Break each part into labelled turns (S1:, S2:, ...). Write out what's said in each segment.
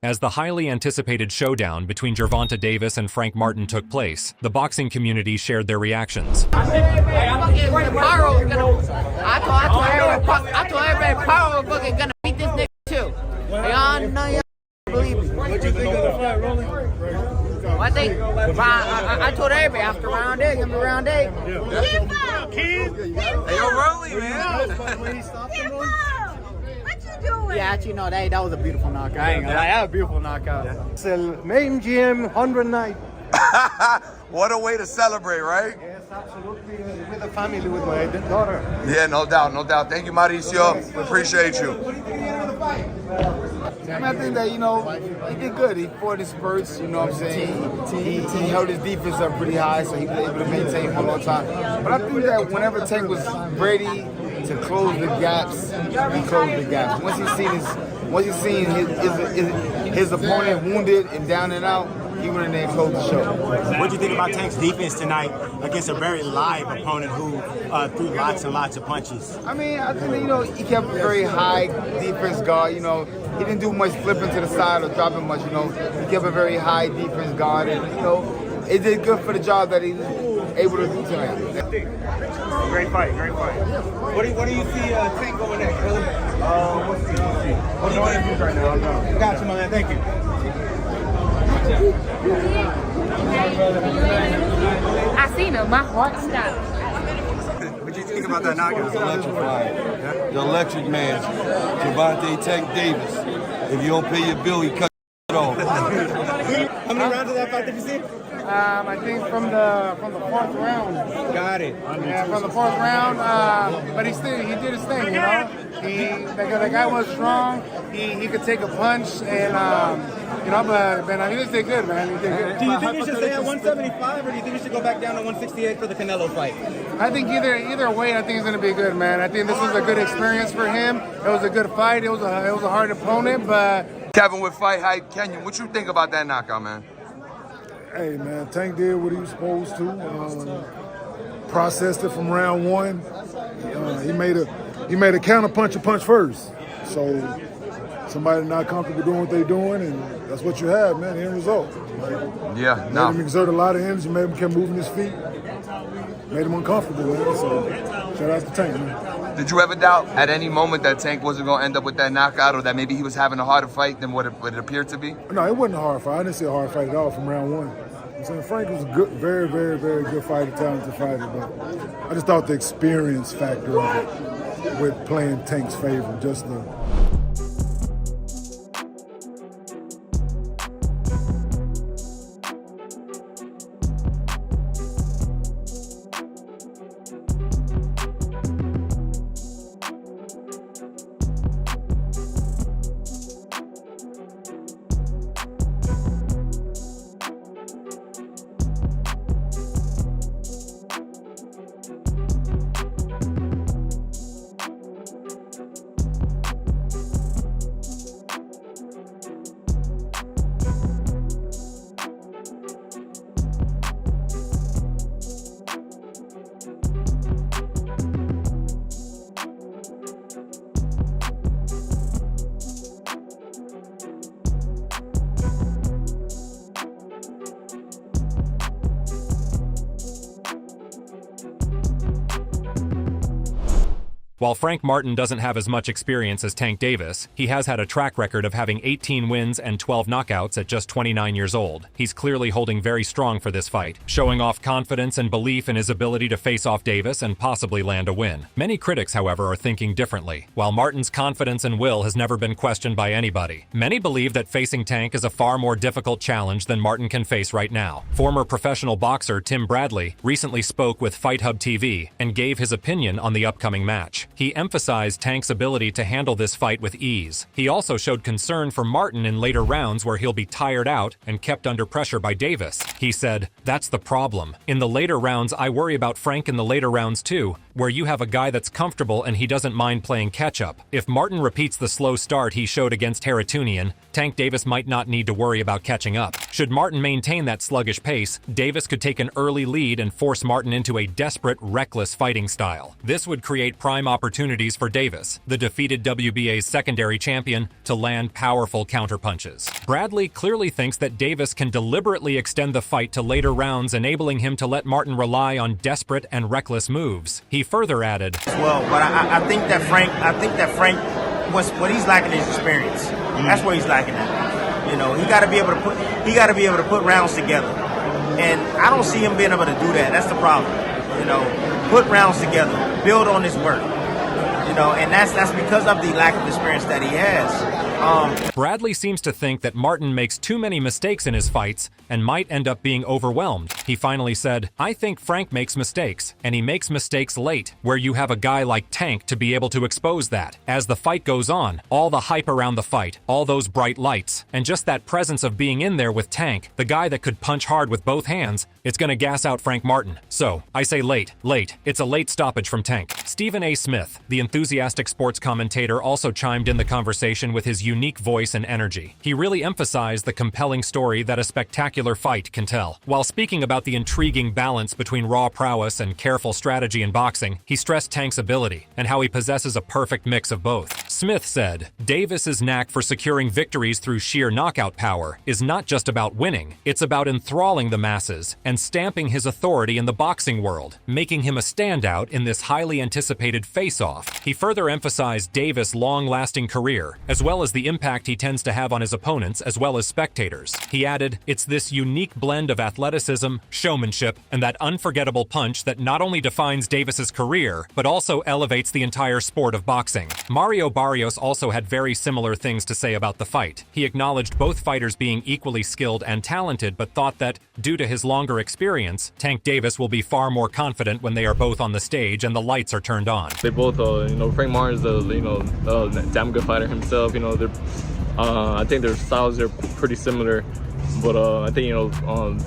S1: As the highly anticipated showdown between Gervonta Davis and Frank Martin took place, the boxing community shared their reactions.
S2: I told everybody Power was fucking gonna beat this nigga too. Y'all know y'all believe me.
S3: What you think of the fight, Rolling?
S2: I told everybody after round 8, gonna be round 8.
S3: Hey,
S4: yo, Rolly, man.
S2: Yeah, actually, no, that was a beautiful knockout. I ain't gonna lie, that was a beautiful knockout.
S3: It's a main gym, 100 night.
S4: What a way to celebrate, right?
S3: Yes, absolutely. With the family, with my daughter.
S4: Yeah, no doubt, no doubt. Thank you, Mauricio. We appreciate you.
S5: I think that, he did good. He fought his spurts, you know what I'm saying? He held his defense up pretty high, so he was able to maintain for a long time. But I think that whenever Tank was ready to close the gaps, he closed the gaps. Once he seen his opponent wounded and down and out, he went in there and closed the show.
S6: What do you think about Tank's defense tonight against a very live opponent who threw lots and lots of punches?
S5: I mean, I think that, he kept a very high defense guard. He didn't do much flipping to the side or dropping much. He kept a very high defense guard, and it did good for the job that he was able to do tonight.
S3: Great fight, great fight.
S4: What do you see Tank going next, Billy?
S3: What do you want to do right now?
S4: Got you, my man. Thank you.
S7: I seen him. My heart stopped.
S6: What do you think about that knockout?
S8: Electrifying. The electric man, Gervonta Tank Davis. If you don't pay your bill, he cut it off.
S6: How many rounds of that fight did you see?
S3: I think from the fourth round.
S6: Got it.
S3: Yeah, from the fourth round. But he did his thing, The guy was strong. He could take a punch, and but he just did good, man. He did good.
S6: Do you think he should stay at 175, or do you think he should go back down to 168 for the Canelo fight?
S3: I think either way, I think it's gonna be good, man. I think this was a good experience for him. It was a good fight. It was a hard opponent, but.
S4: Kevin with Fight Hype Kenyon, what you think about that knockout, man?
S9: Hey, man, Tank did what he was supposed to. Processed it from round 1. He made a counter punch first. So somebody not comfortable doing what they're doing, and that's what you have, man. The end result.
S4: Yeah,
S9: made him exert a lot of energy. Made him keep moving his feet. Made him uncomfortable, man. So shout out to Tank, man.
S4: Did you ever doubt at any moment that Tank wasn't going to end up with that knockout, or that maybe he was having a harder fight than what it appeared to be?
S9: No, it wasn't a hard fight. I didn't see a hard fight at all from round 1. I'm saying Frank was a good, very, very, very good fighter, talented fighter, but I just thought the experience factor of it with playing Tank's favor, just the.
S1: While Frank Martin doesn't have as much experience as Tank Davis, he has had a track record of having 18 wins and 12 knockouts at just 29 years old. He's clearly holding very strong for this fight, showing off confidence and belief in his ability to face off Davis and possibly land a win. Many critics, however, are thinking differently. While Martin's confidence and will has never been questioned by anybody, many believe that facing Tank is a far more difficult challenge than Martin can face right now. Former professional boxer Tim Bradley recently spoke with Fight Hub TV and gave his opinion on the upcoming match. He emphasized Tank's ability to handle this fight with ease. He also showed concern for Martin in later rounds where he'll be tired out and kept under pressure by Davis. He said, "That's the problem. In the later rounds, I worry about Frank in the later rounds too, where you have a guy that's comfortable and he doesn't mind playing catch-up. If Martin repeats the slow start he showed against Haratunian, Tank Davis might not need to worry about catching up. Should Martin maintain that sluggish pace, Davis could take an early lead and force Martin into a desperate, reckless fighting style. This would create prime opportunities for Davis, the defeated WBA's secondary champion, to land powerful counterpunches. Bradley clearly thinks that Davis can deliberately extend the fight to later rounds, enabling him to let Martin rely on desperate and reckless moves. He further added,
S6: Well, but I think that Frank, what he's lacking is experience. That's where he's lacking at. You know, he got to be able to put rounds together, and I don't see him being able to do that. That's the problem. You know, put rounds together, build on his work. You know, and that's because of the lack of experience that he has.
S1: Bradley seems to think that Martin makes too many mistakes in his fights and might end up being overwhelmed. He finally said, I think Frank makes mistakes, and he makes mistakes late, where you have a guy like Tank to be able to expose that. As the fight goes on, all the hype around the fight, all those bright lights, and just that presence of being in there with Tank, the guy that could punch hard with both hands, it's gonna gas out Frank Martin. So, I say late. It's a late stoppage from Tank. Stephen A. Smith, the enthusiastic sports commentator, also chimed in the conversation with his unique voice and energy. He really emphasized the compelling story that a spectacular fight can tell. While speaking about the intriguing balance between raw prowess and careful strategy in boxing, he stressed Tank's ability and how he possesses a perfect mix of both. Smith said, Davis's knack for securing victories through sheer knockout power is not just about winning, it's about enthralling the masses and stamping his authority in the boxing world, making him a standout in this highly anticipated face-off. He further emphasized Davis' long-lasting career, as well as the impact he tends to have on his opponents as well as spectators. He added, it's this unique blend of athleticism, showmanship, and that unforgettable punch that not only defines Davis's career, but also elevates the entire sport of boxing. Mario Barrios also had very similar things to say about the fight. He acknowledged both fighters being equally skilled and talented, but thought that, due to his longer experience, Tank Davis will be far more confident when they are both on the stage and the lights are turned on.
S10: They both, Frank Martin's a damn good fighter himself. I think their styles are pretty similar, but I think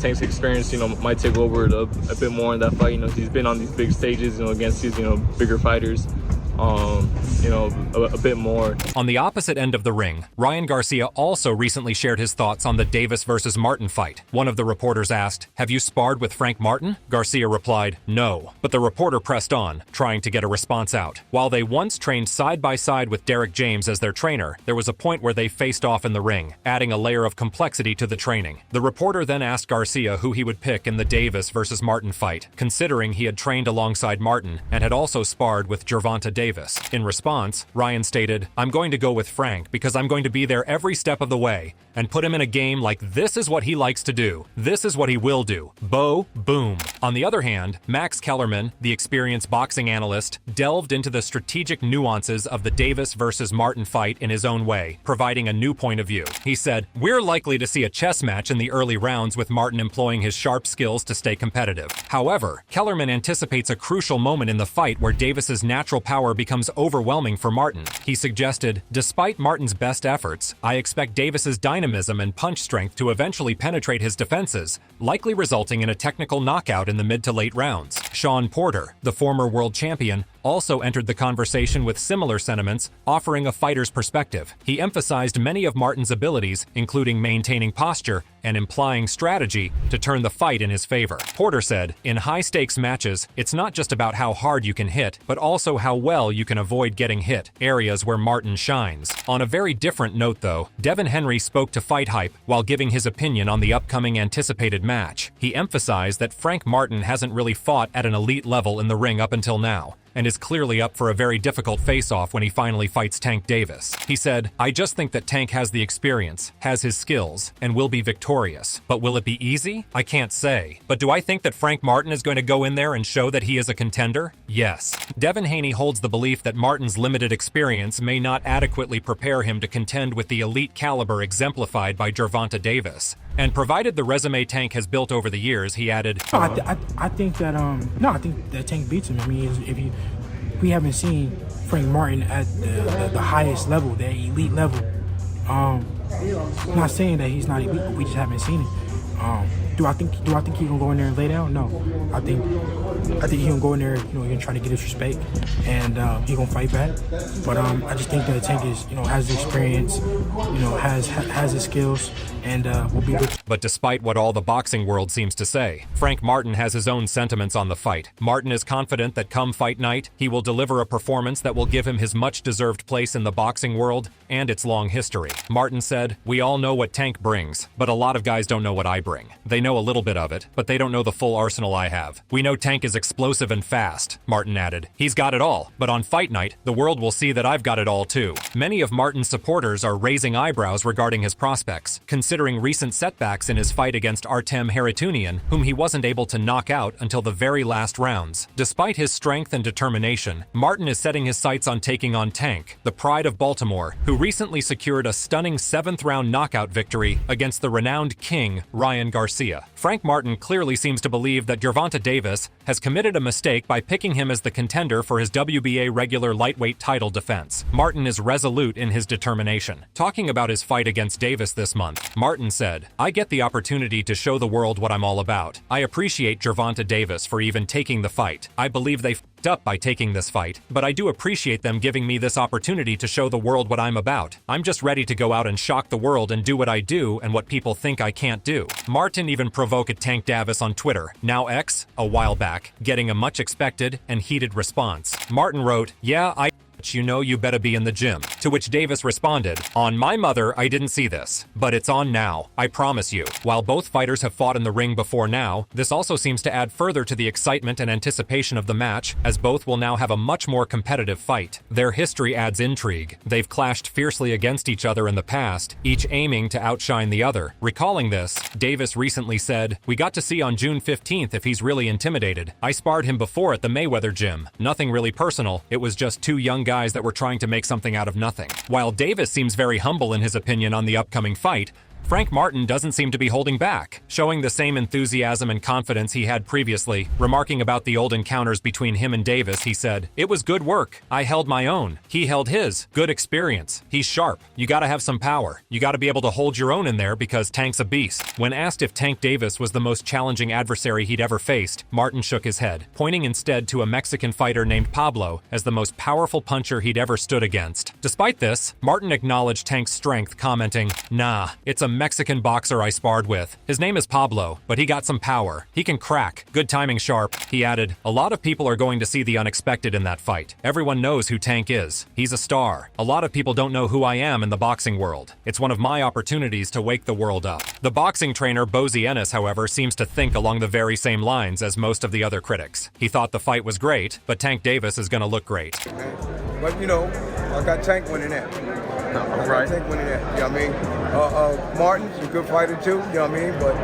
S10: Tank's experience might take over a bit more in that fight. He's been on these big stages against these bigger fighters. A bit more.
S1: On the opposite end of the ring, Ryan Garcia also recently shared his thoughts on the Davis versus Martin fight. One of the reporters asked, have you sparred with Frank Martin? Garcia replied, no. But the reporter pressed on, trying to get a response out. While they once trained side by side with Derek James as their trainer, there was a point where they faced off in the ring, adding a layer of complexity to the training. The reporter then asked Garcia who he would pick in the Davis versus Martin fight, considering he had trained alongside Martin and had also sparred with Gervonta Davis. In response, Ryan stated, I'm going to go with Frank because I'm going to be there every step of the way and put him in a game like this is what he likes to do. This is what he will do. Bo, boom. On the other hand, Max Kellerman, the experienced boxing analyst, delved into the strategic nuances of the Davis versus Martin fight in his own way, providing a new point of view. He said, we're likely to see a chess match in the early rounds with Martin employing his sharp skills to stay competitive. However, Kellerman anticipates a crucial moment in the fight where Davis's natural power becomes overwhelming for Martin. He suggested, despite Martin's best efforts, I expect Davis's dynamism and punch strength to eventually penetrate his defenses, likely resulting in a technical knockout in the mid to late rounds. Sean Porter, the former world champion, also entered the conversation with similar sentiments, offering a fighter's perspective. He emphasized many of Martin's abilities, including maintaining posture and implying strategy, to turn the fight in his favor. Porter said, in high-stakes matches, it's not just about how hard you can hit, but also how well you can avoid getting hit, areas where Martin shines. On a very different note, though, Devin Henry spoke to Fight Hype while giving his opinion on the upcoming anticipated match. He emphasized that Frank Martin hasn't really fought at an elite level in the ring up until now, and is clearly up for a very difficult face-off when he finally fights Tank Davis. He said, I just think that Tank has the experience, has his skills, and will be victorious. But will it be easy? I can't say. But do I think that Frank Martin is going to go in there and show that he is a contender? Yes. Devin Haney holds the belief that Martin's limited experience may not adequately prepare him to contend with the elite caliber exemplified by Gervonta Davis. And provided the resume Tank has built over the years, he added,
S11: I think that Tank beats him. I mean, we haven't seen Frank Martin at the highest level, the elite level. I'm not saying that he's not elite, but we just haven't seen it. Do I think he gonna go in there and lay down? No. I think he gonna go in there. He gonna try to get his respect, and he gonna fight back. But I just think that Tank is has the experience, has the skills, and will be good.
S1: But despite what all the boxing world seems to say, Frank Martin has his own sentiments on the fight. Martin is confident that come fight night, he will deliver a performance that will give him his much-deserved place in the boxing world and its long history. Martin said, "We all know what Tank brings, but a lot of guys don't know what I bring. They know a little bit of it, but they don't know the full arsenal I have. We know Tank is explosive and fast," Martin added. "He's got it all, but on fight night, the world will see that I've got it all too." Many of Martin's supporters are raising eyebrows regarding his prospects, considering recent setbacks in his fight against Artem Haritunian, whom he wasn't able to knock out until the very last rounds. Despite his strength and determination, Martin is setting his sights on taking on Tank, the pride of Baltimore, who recently secured a stunning 7th-round knockout victory against the renowned King, Ryan Garcia. Frank Martin clearly seems to believe that Gervonta Davis has committed a mistake by picking him as the contender for his WBA regular lightweight title defense. Martin is resolute in his determination. Talking about his fight against Davis this month, Martin said, "I get the opportunity to show the world what I'm all about. I appreciate Gervonta Davis for even taking the fight. I believe they f***ed up by taking this fight, but I do appreciate them giving me this opportunity to show the world what I'm about. I'm just ready to go out and shock the world and do what I do and what people think I can't do." Martin even provoked Tank Davis on Twitter, now X, a while back, getting a much expected and heated response. Martin wrote, "Yeah, you better be in the gym." To which Davis responded, "On my mother, I didn't see this, but it's on now, I promise you." While both fighters have fought in the ring before now, this also seems to add further to the excitement and anticipation of the match, as both will now have a much more competitive fight. Their history adds intrigue. They've clashed fiercely against each other in the past, each aiming to outshine the other. Recalling this, Davis recently said, "We got to see on June 15th if he's really intimidated. I sparred him before at the Mayweather gym. Nothing really personal, it was just two young guys that were trying to make something out of nothing." While Davis seems very humble in his opinion on the upcoming fight, Frank Martin doesn't seem to be holding back, showing the same enthusiasm and confidence he had previously. Remarking about the old encounters between him and Davis, he said, "It was good work. I held my own. He held his. Good experience. He's sharp. You gotta have some power. You gotta be able to hold your own in there because Tank's a beast." When asked if Tank Davis was the most challenging adversary he'd ever faced, Martin shook his head, pointing instead to a Mexican fighter named Pablo as the most powerful puncher he'd ever stood against. Despite this, Martin acknowledged Tank's strength, commenting, "Nah, it's a Mexican boxer I sparred with. His name is Pablo, but he got some power. He can crack. Good timing sharp." He added, "A lot of people are going to see the unexpected in that fight. Everyone knows who Tank is. He's a star. A lot of people don't know who I am in the boxing world. It's one of my opportunities to wake the world up." The boxing trainer Bozy Ennis, however, seems to think along the very same lines as most of the other critics. He thought the fight was great, but Tank Davis is going to look great.
S5: But I got Tank winning that.
S4: Right.
S5: Tank winning that. You know what I mean? Martin's a good fighter too. You know what I mean? But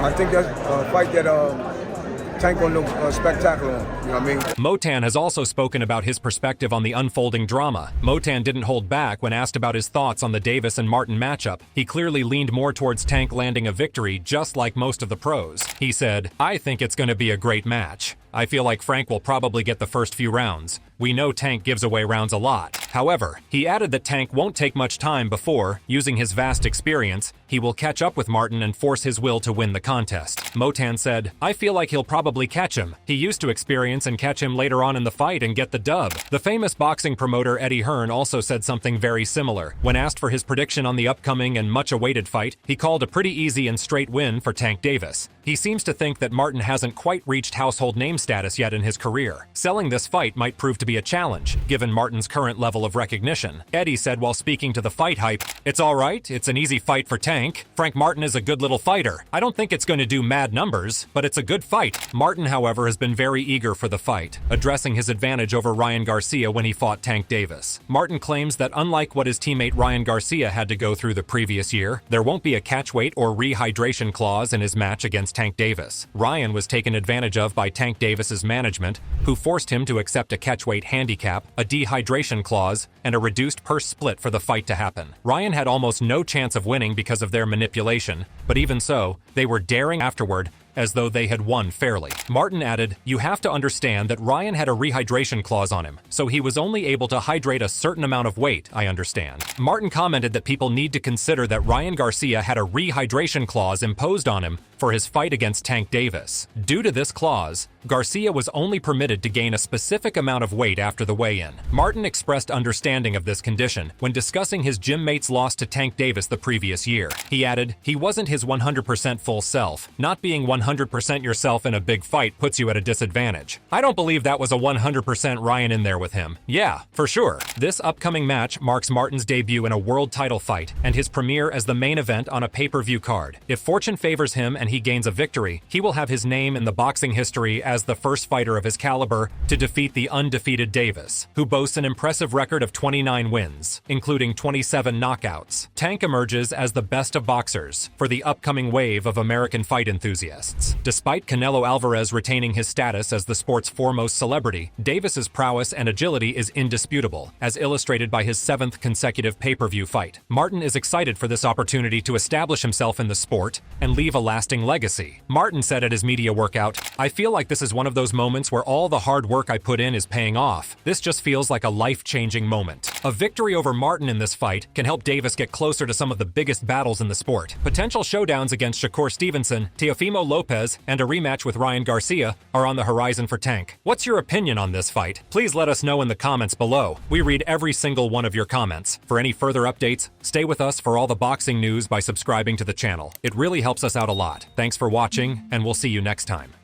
S5: I think that's a fight that Tank gonna look spectacular on. You know what I mean?
S1: Motan has also spoken about his perspective on the unfolding drama. Motan didn't hold back when asked about his thoughts on the Davis and Martin matchup. He clearly leaned more towards Tank landing a victory, just like most of the pros. He said, "I think it's going to be a great match. I feel like Frank will probably get the first few rounds. We know Tank gives away rounds a lot." However, he added that Tank won't take much time before, using his vast experience, he will catch up with Martin and force his will to win the contest. Motan said, "I feel like he'll probably catch him. He used to experience and catch him later on in the fight and get the dub." The famous boxing promoter Eddie Hearn also said something very similar. When asked for his prediction on the upcoming and much-awaited fight, he called a pretty easy and straight win for Tank Davis. He seems to think that Martin hasn't quite reached household name status yet in his career. Selling this fight might prove to be a challenge, given Martin's current level of recognition. Eddie said while speaking to the Fight Hype, "It's all right, it's an easy fight for Tank. Frank Martin is a good little fighter. I don't think it's going to do mad numbers, but it's a good fight." Martin, however, has been very eager for the fight, addressing his advantage over Ryan Garcia when he fought Tank Davis. Martin claims that unlike what his teammate Ryan Garcia had to go through the previous year, there won't be a catchweight or rehydration clause in his match against Tank Davis. Ryan was taken advantage of by Tank Davis's management, who forced him to accept a catchweight handicap, a dehydration clause, and a reduced purse split for the fight to happen. Ryan had almost no chance of winning because of their manipulation, but even so, they were daring afterward as though they had won fairly. Martin added, "You have to understand that Ryan had a rehydration clause on him, so he was only able to hydrate a certain amount of weight, I understand." Martin commented that people need to consider that Ryan Garcia had a rehydration clause imposed on him for for his fight against Tank Davis. Due to this clause, Garcia was only permitted to gain a specific amount of weight after the weigh-in. Martin expressed understanding of this condition when discussing his gym mate's loss to Tank Davis the previous year. He added, "He wasn't his 100% full self. Not being 100% yourself in a big fight puts you at a disadvantage." I don't believe that was a 100% Ryan in there with him. Yeah, for sure. This upcoming match marks Martin's debut in a world title fight and his premiere as the main event on a pay-per-view card. If fortune favors him and he gains a victory, he will have his name in the boxing history as the first fighter of his caliber to defeat the undefeated Davis, who boasts an impressive record of 29 wins, including 27 knockouts. Tank emerges as the best of boxers for the upcoming wave of American fight enthusiasts. Despite Canelo Alvarez retaining his status as the sport's foremost celebrity, Davis's prowess and agility is indisputable, as illustrated by his 7th consecutive pay-per-view fight. Martin is excited for this opportunity to establish himself in the sport and leave a lasting legacy. Martin said at his media workout, "I feel like this is one of those moments where all the hard work I put in is paying off. This just feels like a life-changing moment." A victory over Martin in this fight can help Davis get closer to some of the biggest battles in the sport. Potential showdowns against Shakur Stevenson, Teofimo Lopez, and a rematch with Ryan Garcia are on the horizon for Tank. What's your opinion on this fight? Please let us know in the comments below. We read every single one of your comments. For any further updates, stay with us for all the boxing news by subscribing to the channel. It really helps us out a lot. Thanks for watching, and we'll see you next time.